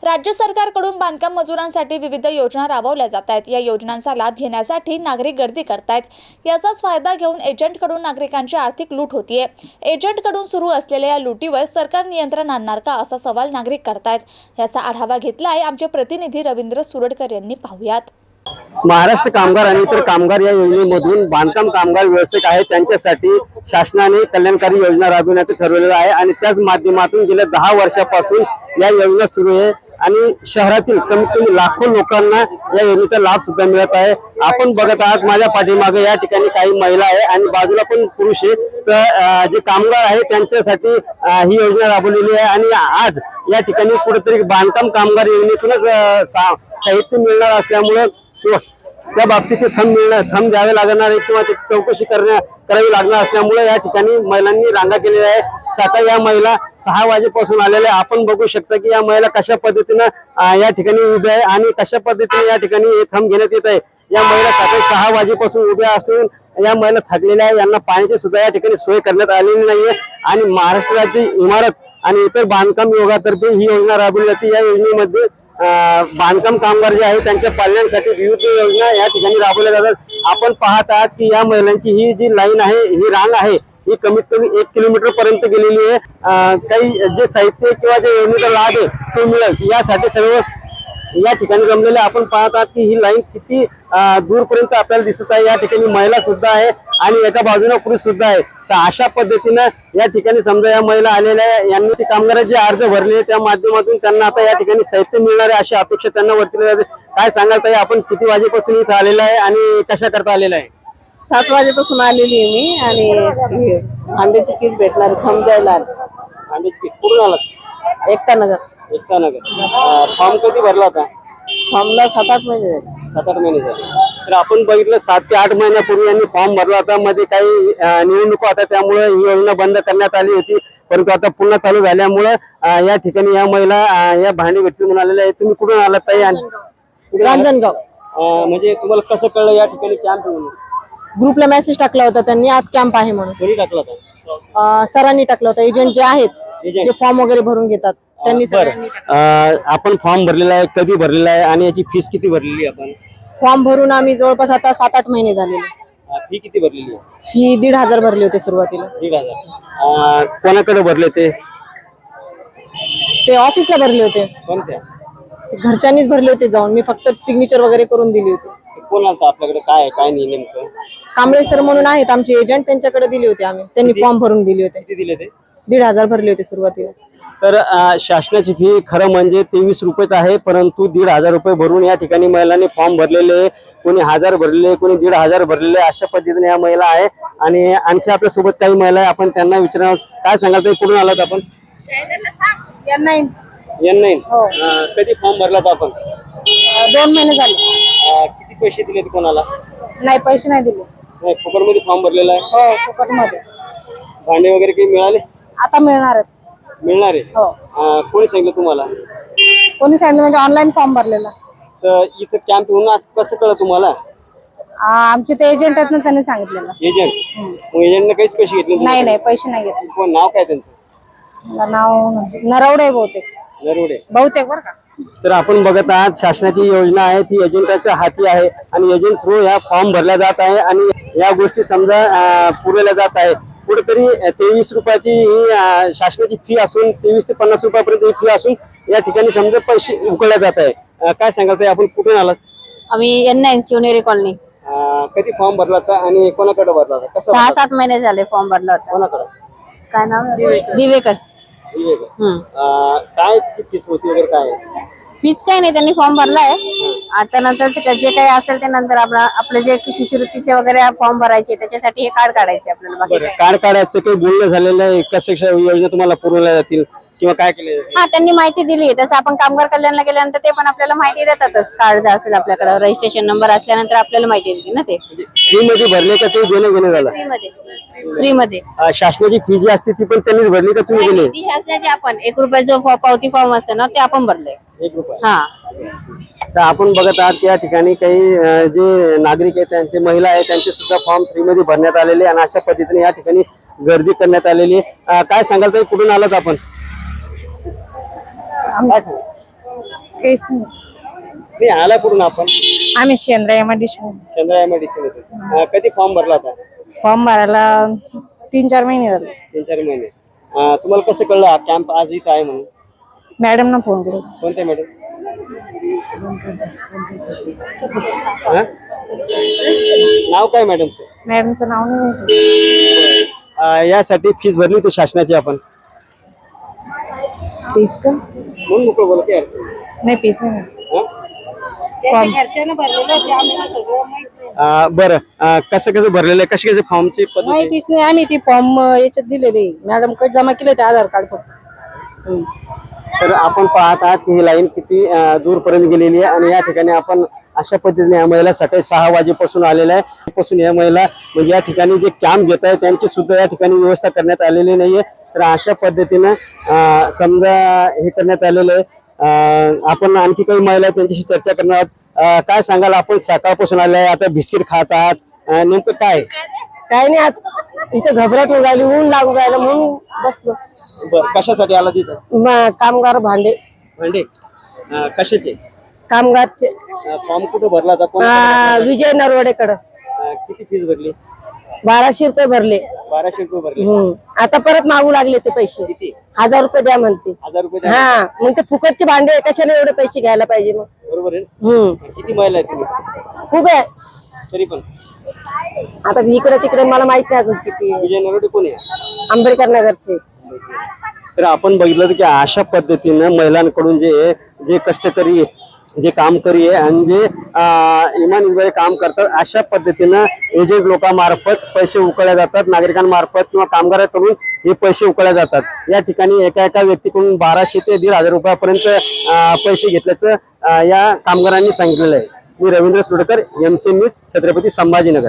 राज्य सरकारकडून बांधकाम मजुरांसाठी विविध योजना राबवल्या जात आहेत। या योजनांचा लाभ घेण्यासाठी नागरिक गर्दी करतायत। याचाच फायदा घेऊन एजंटकडून नागरिकांची आर्थिक लूट होतीये। एजंटकडून सुरू असलेल्या या लुटीवर सरकार नियंत्रण आणणार का, असा सवाल नागरिक करतायत। याचा आढावा घेतलाय आमचे प्रतिनिधी रवींद्र सुरडकर यांनी। पाहूयात। महाराष्ट्र कामगार आणि इतर कामगार या योजनेमधून बांधकाम कामगार व्यावसायिक आहेत त्यांच्यासाठी शासनाने कल्याणकारी योजना राबविण्याचं ठरवलेलं आहे आणि त्याच माध्यमातून गेल्या 10 वर्षापासून या योजना सुरू आहे आणि शहरातील कमीत कमी लाखो लोकांना या योजनेचा लाभ सुद्धा मिळत आहे। आपण बघत आहात माझ्या पाठीमागे या ठिकाणी काही महिला आहे आणि बाजूला पण पुरुष आहे। तर जे कामगार आहे त्यांच्यासाठी ही योजना राबवलेली आहे आणि आज या ठिकाणी कुठेतरी बांधकाम कामगार योजनेतूनच साहित्य मिळणार असल्यामुळे त्या बाबतीचे थंब द्यावे लागणार आहे किंवा त्याची चौकशी करावी लागणार असल्यामुळे या ठिकाणी महिलांनी रांगा केलेल्या आहे। स्वतः या महिला 6 वाजेपासून आलेल्या आहे। आपण बघू शकता की या महिला कशा पद्धतीने या ठिकाणी उभ्या आहे आणि कशा पद्धतीने या ठिकाणी हे थंब घेण्यात येत आहे। या महिला सकाळी 6 वाजेपासून उभ्या असून या महिला थकलेल्या आहे। यांना पाण्याची सुद्धा या ठिकाणी सोय करण्यात आलेली नाहीये आणि महाराष्ट्र राज्य इमारत आणि इतर बांधकाम विभागातर्फे ही योजना राबवली जाते। या योजनेमध्ये बांधकाम कामगार जे आहे त्यांच्या पालनांसाठी विविध योजना या ठिकाणी राबवल्या जातात। आपण पाहत आहात की या महिलांची ही जी लाईन आहे, ही रांग आहे, ही कमीत कमी 1 किलोमीटर पर्यंत गेलेली आहे। काही जे साहित्य किंवा जे योजनेचा लाभ आहे तो मिळेल यासाठी सर्व या ठिकाणी जमलेले आपण पाहत आहात की ही लाईन किती दूरपर्यंत आपल्याला दिसत आहे। या ठिकाणी महिला सुद्धा आहे आणि एका बाजूने पुरुष सुद्धा आहे। तर अशा पद्धतीने या ठिकाणी समजा या महिला आलेल्या आहे, यांनी ते कामगारांचे जे अर्ज भरले त्या माध्यमातून त्यांना आता या ठिकाणी साहित्य मिळणार आहे अशी अपेक्षा त्यांना वर्तवली जाते। काय सांगाल ताई, आपण किती वाजेपासून इथे आलेला आहे आणि कशा करता आलेला आहे? 7 वाजेपासून आलेली आहे मी आणि अंड्याची किट भेटणार थंब द्यायला आले। अंड्याची किट कुठून आलात? एकता नगर। फॉर्म कधी भरला होता? फॉर्मला 7-8 महिने झाले। 7-8 महिने झाले। तर आपण बघितलं 7 ते 8 महिन्यापूर्वी यांनी फॉर्म भरला होता। मध्ये काही निवडणुका होत्या त्यामुळे ही योजना बंद करण्यात आली होती, परंतु आता पुन्हा चालू झाल्यामुळे या ठिकाणी या महिला या भांडी भेटली म्हणून आलेल्या आहेत। तुम्ही कुठून आलात ताई? रांजणगाव। म्हणजे तुम्हाला कसं कळलं या ठिकाणी कॅम्प म्हणून? ग्रुपला मेसेज टाकला होता त्यांनी, आज कॅम्प आहे म्हणून। कोणी टाकला होता? सरांनी टाकला होता। एजंट जे आहेत जे फॉर्म वगैरे भरून घेतात त्यांनी सरांनी आपण फॉर्म भरलेला आहे, कधी भरलेला आहे आणि याची फीस किती भरलेली आपण? फॉर्म भरून आम्ही जवळपास आता 7-8 महिने झालेले। फी किती भरलेली आहे? फी 1,500 भरली होती सुरुवातीला। 1,500 कोणाकडे भरले ते? ते ऑफिसला भरले होते। कोणत्या? घरच्यांनीच भरले होते जाऊन, मी फक्त सिग्नेचर वगैरे करून दिली होती। कोण आलता आपल्याकडे? काय नाही नेमकं? कांबळे सर म्हणून आहेत आमचे एजंट, त्यांच्याकडे दिले होते आम्ही। त्यांनी फॉर्म भरून दिले होते। किती दिले ते? 1,500 भरले होते सुरुवातीला। तर शासनाची फी खरं म्हणजे 23 रुपयेच आहे, परंतु 1,500 रुपये भरून या ठिकाणी महिलांनी फॉर्म भरलेले, कोणी 1000 भरलेले, कोणी 1,500 भरलेले, अशा पद्धतीने या महिला आहे। आणि आणखी आपल्या सोबत काही महिला आहे, आपण त्यांना विचारणार। काय सांगाल ते, कुठून आलात आपण? N9। कधी फॉर्म भरला आपण? 2 महिने झाले। किती पैसे दिले कोणाला? नाही, पैसे नाही दिले। नाही, फुकटमध्ये फॉर्म भरलेला आहे? हो, फुकट मध्ये। भांडे वगैरे काही मिळाले? आता मिळणार आहेत। मिळणार आहे? हो। कोणी सांगितलं तुम्हाला? कोणी सांगितलं म्हणजे ऑनलाईन फॉर्म भरलेला। तर इथं कॅम्प होऊन कसं कळलं तुम्हाला? आमचे ते एजंट आहेत ना, त्यांनी सांगितलेलं। एजंट? मग एजंटने काहीच पैसे घेतले? नाही, पैसे नाही घेतले। कोण नाव काय त्यांचं? नाव नरवडे बहुतेक बरं का। तर आपण बघत आहात शासनाची योजना आहे ती एजंटाच्या हाती आहे आणि एजंट थ्रू ह्या फॉर्म भरला जात आहे आणि या गोष्टी समजा पुरवल्या जात आहे। कुठेतरी 23 रुपयाची ही शासनाची फी असून 23 ते 50 रुपयापर्यंत ही फी असून या ठिकाणी समजा पैसे उकळले जात आहे। काय सांगाल ताई, आपण कुठून आलात? आम्ही N9 शिवनेरी कॉलनी। कधी फॉर्म भरला होता आणि कोणाकडे भरला होता? 6-7 महिने झाले फॉर्म भरला होता। कोणाकडे? काय नाव? दिवेकर। काय फीस होती वगैरे काय? फीस काही नाही, त्यांनी फॉर्म भरलाय। आता नंतर जे काही असेल ते नंतर आपले जे शिष्यवृत्तीचे वगैरे फॉर्म भरायचे त्याच्यासाठी हे कार्ड काढायचे आपल्याला। कार्ड काढायचं काही बोलणं झालेलं आहे? कशा योजना तुम्हाला पुरवल्या जातील किंवा काय केले? हा, त्यांनी माहिती दिली। तसं आपण कामगार कल्याणला गेल्यानंतर ते पण आपल्याला माहिती देतातच। कार्ड जर असेल आपल्याकडे, रजिस्ट्रेशन नंबर असल्यानंतर आपल्याला माहिती देते ना ते। फ्री मध्ये भरले का ते घेणं झालं? फ्री मध्ये। शासनाची फी जी असते ती पण त्यांनीच भरली का तुम्ही गेले? ती शासनाची आपण 1 रुपयाचं पावती फॉर्म असतं ना, ते आपण भरले। 1 रुपया? हा। तर आपण बघत आहात की या ठिकाणी काही जे नागरिक आहेत, त्यांचे महिला आहेत, त्यांचे सुद्धा फॉर्म फ्री मध्ये भरण्यात आलेले आणि अशा पद्धतीने या ठिकाणी गर्दी करण्यात आलेली। काय सांगाल ताई, कुठून आलात आपण? काय सांगाल? काहीच नाही. नाही आला कुठून आपण? आम्ही शेंद्रा एमआयडीसी चंद्रा एमआयडीसी मध्ये. कधी फॉर्म भरला होता? फॉर्म भरायला 3-4 महिने झाले. 3-4 महिने. तुम्हाला कसं कळलं हा कॅम्प आज इथं आहे म्हणून? मॅडमना फोन केला. कोणत्या मॅडम? हा? नाव काय मॅडमचं? मॅडमचं नाव नाही माहिती. यासाठी फीस भरली होती शासनाची आपण? फीस का? म्हणून मोकळं बोला, काय अडचण नाही. नाही, फीस नाही माहिती. बरं, कसं कसं भरलेलं आहे, कशी कशी फॉर्मची पद्धत आहे? माहितीच नाही. आम्ही ती फॉर्म याच्यात दिलेले मॅडम कडे जमा केले ते आधार कार्ड फक्त. तर आपण पाहत आहात की ही लाईन किती दूरपर्यंत गेलेली आहे आणि या ठिकाणी आपण अशा पद्धतीने या महिला सकाळी 6 वाजेपासून आलेल्या आहे. पासून या महिला म्हणजे या ठिकाणी जे कॅम्प घेत आहे त्यांची सुद्धा या ठिकाणी व्यवस्था करण्यात आलेली नाहीये. तर अशा पद्धतीनं समजा हे करण्यात आलेलं आहे. आपण आणखी काही महिला आहेत त्यांच्याशी चर्चा करणार आहोत. काय सांगाल, आपण सकाळपासून आले आहे, आता बिस्किट खात आहात, नेमकं काय? काय नाही, आता इथे घबराट होऊन राहिली, ऊन लागू राहिलं म्हणून बसलो. बरं, कशासाठी आला तिथं? कामगार भांडे भांडे कशाचे? कामगारचे. फॉर्म कुठं भरला होता? विजय नरवडेकडं किती फीस भरली? 1200 रुपये भरले. 1200 रुपये भरले. आता परत मागू लागले ते पैसे. किती? 1000 रुपये द्या म्हणते. 1000 रुपये द्या. हा, मग ते फुकटचे भांडे आहे, कशाला एवढे पैसे घ्यायला पाहिजे मग? बरोबर आहे. किती महिला आहेत तुम्ही? खूप आहे. तरी पण आता इकडे तिकडे मला माहित नाही अजून किती आहे. विजय नरोडे कोण आहे? आंबेडकर नगरचे. तर आपण बघितलं की अशा पद्धतीनं महिलांकडून जे कष्टकरी, जे कामकरी आहे आणि जे इमानदारी काम करतात, अशा पद्धतीनं एजंट लोकांमार्फत पैसे उकळले जातात, नागरिकांमार्फत किंवा कामगारांकडून हे पैसे उकळले जातात. या ठिकाणी एका व्यक्तीकडून 1200 ते 1500 रुपयापर्यंत पैसे घेतल्याचं या कामगारांनी सांगितलेलं आहे. मी रवींद्र सुडकर, MC न्यूज, छत्रपती संभाजीनगर.